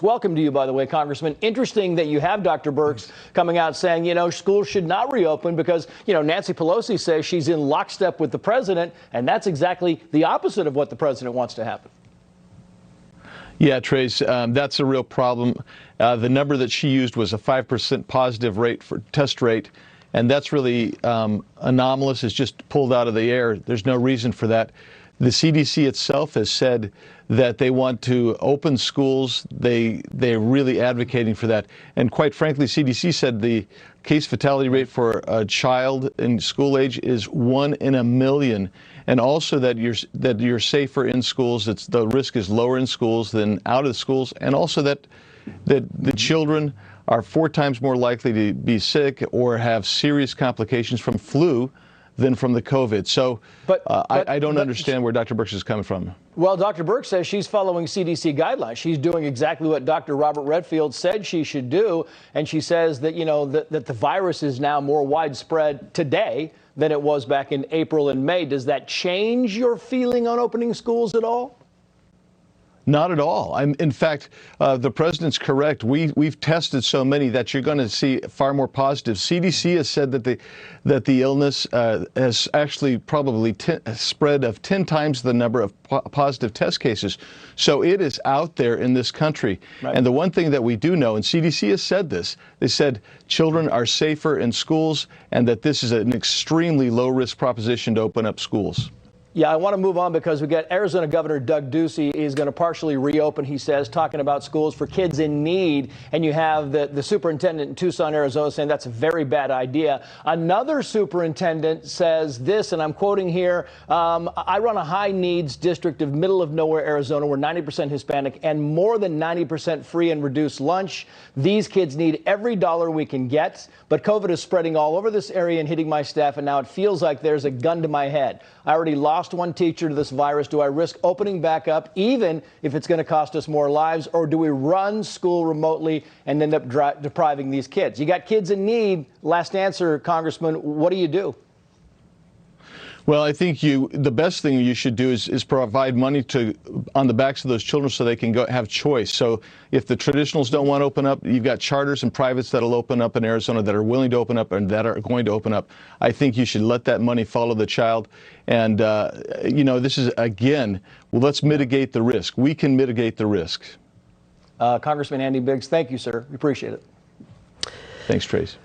Welcome to you, by the way, Congressman. Interesting that you have Dr. Birx coming out saying, schools should not reopen because, Nancy Pelosi says she's in lockstep with the president, and that's exactly the opposite of what the president wants to happen. Yeah, Trace, that's a real problem. The number that she used was a 5% positive rate for test rate, and that's really anomalous. It's just pulled out of the air. There's no reason for that. The CDC itself has said that they want to open schools. They're really advocating for that. And quite frankly, CDC said the case fatality rate for a child in school age is 1 in a million. And also that you're safer in schools. The risk is lower in schools than out of schools. And also that the children are 4 times more likely to be sick or have serious complications from flu than from the COVID. So I don't understand where Dr. Birx is coming from. Well, Dr. Birx says she's following CDC guidelines. She's doing exactly what Dr. Robert Redfield said she should do. And she says that, that the virus is now more widespread today than it was back in April and May. Does that change your feeling on opening schools at all? Not at all. In fact, the president's correct. We've tested so many that you're going to see far more positives. CDC has said that the illness has actually probably spread of 10 times the number of positive test cases. So it is out there in this country. Right. And the one thing that we do know, and CDC has said this, they said children are safer in schools and that this is an extremely low-risk proposition to open up schools. Yeah, I want to move on because we got Arizona Governor Doug Ducey is going to partially reopen, he says, talking about schools for kids in need. And you have the superintendent in Tucson, Arizona, saying that's a very bad idea. Another superintendent says this, and I'm quoting here, I run a high needs district of middle of nowhere, Arizona. We're 90% Hispanic and more than 90% free and reduced lunch. These kids need every dollar we can get. But COVID is spreading all over this area and hitting my staff. And now it feels like there's a gun to my head. I already lost one teacher to this virus. Do I risk opening back up, even if it's going to cost us more lives? Or do we run school remotely and end up depriving these kids? You got kids in need. Last answer, Congressman, what do you do? Well, I think the best thing you should do is provide money on the backs of those children so they can go have choice. So if the traditionals don't want to open up, you've got charters and privates that'll open up in Arizona that are willing to open up and that are going to open up. I think you should let that money follow the child. And, this is, again, well, let's mitigate the risk. We can mitigate the risk. Congressman Andy Biggs, thank you, sir. We appreciate it. Thanks, Trace.